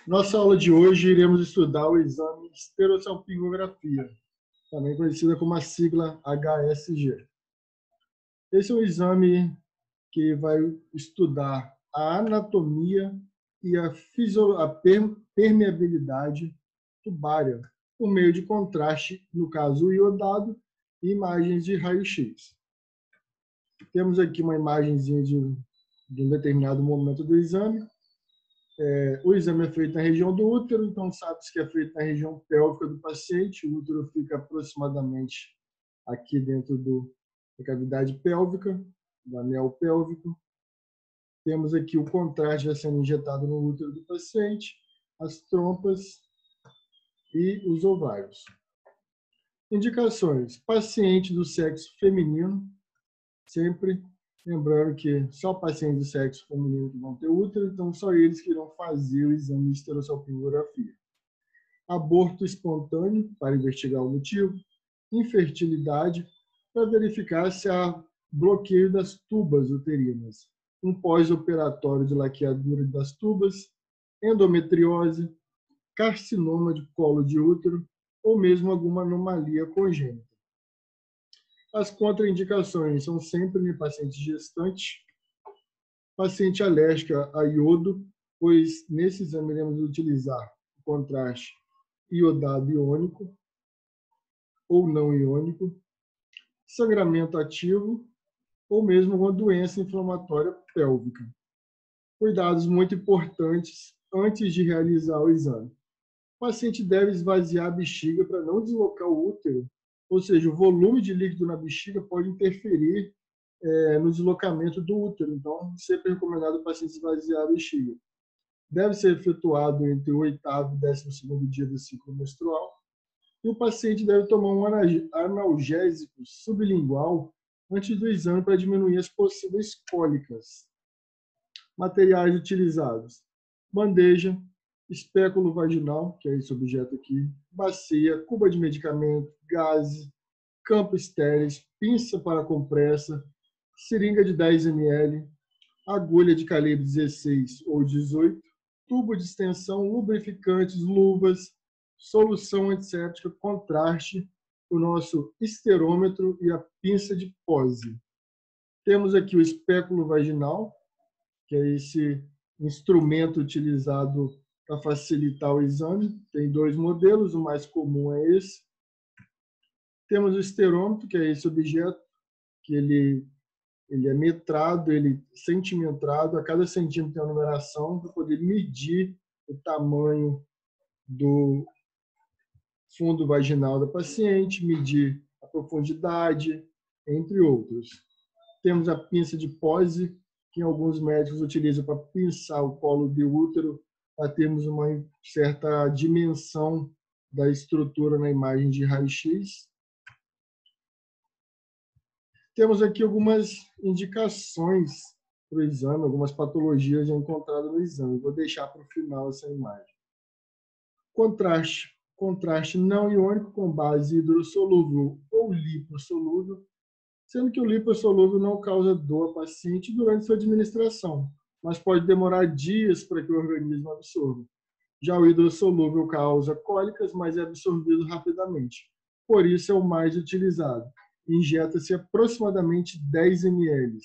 Nossa aula de hoje iremos estudar o exame esterossalpingografia, também conhecida como a sigla HSG. Esse é um exame que vai estudar a anatomia e a permeabilidade tubária por meio de contraste, no caso o iodado, e imagens de raio-x. Temos aqui uma imagenzinha de um determinado momento do exame. O exame é feito na região do útero, então sabe-se que é feito na região pélvica do paciente. O útero fica aproximadamente aqui dentro da cavidade pélvica, do anel pélvico. Temos aqui o contraste já sendo injetado no útero do paciente, as trompas e os ovários. Indicações: paciente do sexo feminino, sempre lembrando que só pacientes do sexo feminino que vão ter útero, então só eles que irão fazer o exame de esterossalpingografia. Aborto espontâneo, para investigar o motivo. Infertilidade, para verificar se há bloqueio das tubas uterinas. Um pós-operatório de laqueadura das tubas. Endometriose, carcinoma de colo de útero ou mesmo alguma anomalia congênita. As contraindicações são sempre em paciente gestante, paciente alérgica a iodo, pois nesse exame iremos utilizar o contraste iodado iônico ou não iônico, sangramento ativo ou mesmo uma doença inflamatória pélvica. Cuidados muito importantes antes de realizar o exame. O paciente deve esvaziar a bexiga para não deslocar o útero, ou seja, o volume de líquido na bexiga pode interferir no deslocamento do útero. Então, sempre é recomendado o paciente esvaziar a bexiga. Deve ser efetuado entre o 8º e 12º dia do ciclo menstrual. E o paciente deve tomar um analgésico sublingual antes do exame para diminuir as possíveis cólicas. Materiais utilizados: bandeja, espéculo vaginal, que é esse objeto aqui, bacia, cuba de medicamento, gaze, campo estéril, pinça para compressa, seringa de 10 ml, agulha de calibre 16 ou 18, tubo de extensão, lubrificantes, luvas, solução antisséptica, contraste, o nosso esterômetro e a pinça de pose. Temos aqui o espéculo vaginal, que é esse instrumento utilizado para facilitar o exame. Tem 2 modelos, o mais comum é esse. Temos o esterômetro, que é esse objeto, que ele é metrado, ele centimetrado, a cada centímetro tem uma numeração para poder medir o tamanho do fundo vaginal da paciente, medir a profundidade, entre outros. Temos a pinça de pose, que alguns médicos utilizam para pinçar o colo do útero, para termos uma certa dimensão da estrutura na imagem de raio-x. Temos aqui algumas indicações para o exame, algumas patologias já encontradas no exame. Vou deixar para o final essa imagem. Contraste. Contraste não iônico com base hidrossolúvel ou lipossolúvel, sendo que o lipossolúvel não causa dor ao paciente durante sua administração, mas pode demorar dias para que o organismo absorva. Já o hidrossolúvel causa cólicas, mas é absorvido rapidamente. Por isso é o mais utilizado. Injeta-se aproximadamente 10 ml.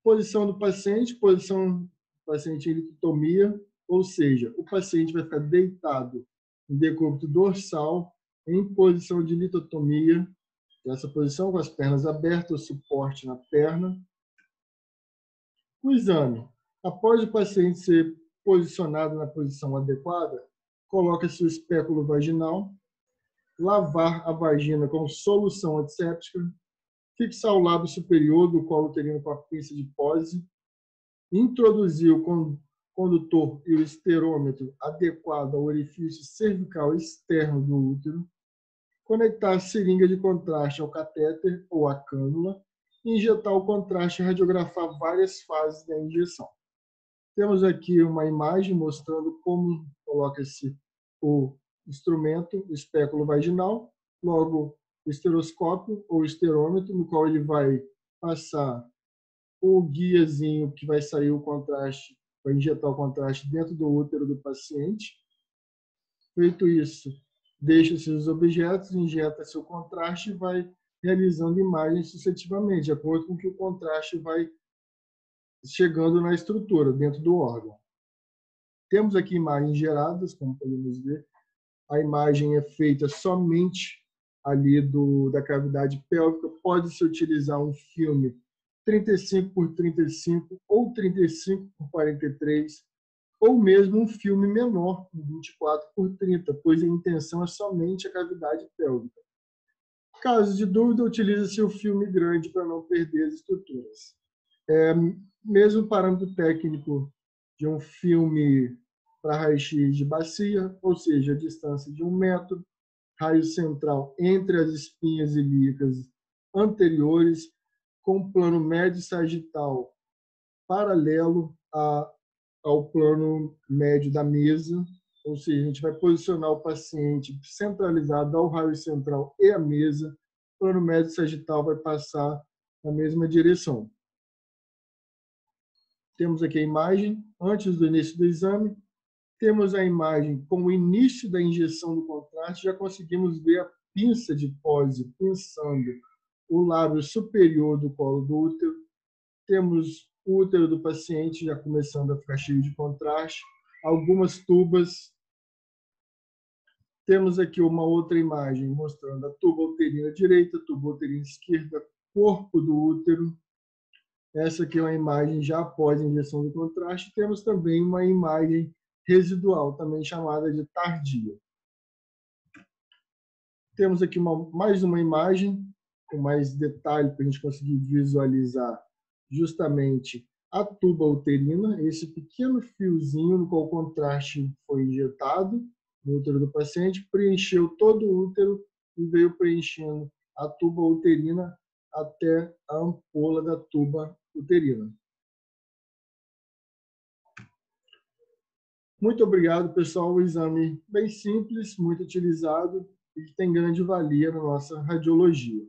Posição do paciente, posição do paciente em litotomia, ou seja, o paciente vai ficar deitado em decúbito dorsal, em posição de litotomia, essa posição com as pernas abertas, o suporte na perna. O exame. Após o paciente ser posicionado na posição adequada, coloca-se o espéculo vaginal, lavar a vagina com solução antisséptica, fixar o lábio superior do colo uterino com a pinça de pose, introduzir o condutor e o esterômetro adequado ao orifício cervical externo do útero, conectar a seringa de contraste ao catéter ou à cânula, injetar o contraste e radiografar várias fases da injeção. Temos aqui uma imagem mostrando como coloca-se o instrumento, o espéculo vaginal, logo o esteroscópio ou esterômetro, no qual ele vai passar o guiazinho que vai sair o contraste para injetar o contraste dentro do útero do paciente. Feito isso, deixa-se os objetos, injeta-se o contraste e vai realizando imagens sucessivamente, de acordo com que o contraste vai chegando na estrutura, dentro do órgão. Temos aqui imagens geradas, como podemos ver. A imagem é feita somente ali da cavidade pélvica. Pode-se utilizar um filme 35 por 35 ou 35 por 43, ou mesmo um filme menor, 24 por 30, pois a intenção é somente a cavidade pélvica. Caso de dúvida, utiliza-se o filme grande para não perder as estruturas. Mesmo o parâmetro técnico de um filme para raio-x de bacia, ou seja, a distância de 1 metro, raio central entre as espinhas ilíacas anteriores, com plano médio sagital paralelo ao plano médio da mesa, ou seja, a gente vai posicionar o paciente centralizado ao raio central e à mesa, o plano médio sagital vai passar na mesma direção. Temos aqui a imagem antes do início do exame. Temos a imagem com o início da injeção do contraste. Já conseguimos ver a pinça de Pose pinçando o lábio superior do colo do útero. Temos o útero do paciente já começando a ficar cheio de contraste. Algumas tubas. Temos aqui uma outra imagem mostrando a tuba uterina direita, tuba uterina esquerda, corpo do útero. Essa aqui é uma imagem já após a injeção do contraste. Temos também uma imagem residual, também chamada de tardia. Temos aqui mais uma imagem com mais detalhe para a gente conseguir visualizar justamente a tuba uterina, esse pequeno fiozinho no qual o contraste foi injetado no útero do paciente, preencheu todo o útero e veio preenchendo a tuba uterina até a ampola da tuba uterina. Muito obrigado, pessoal. O exame bem simples, muito utilizado e que tem grande valia na nossa radiologia.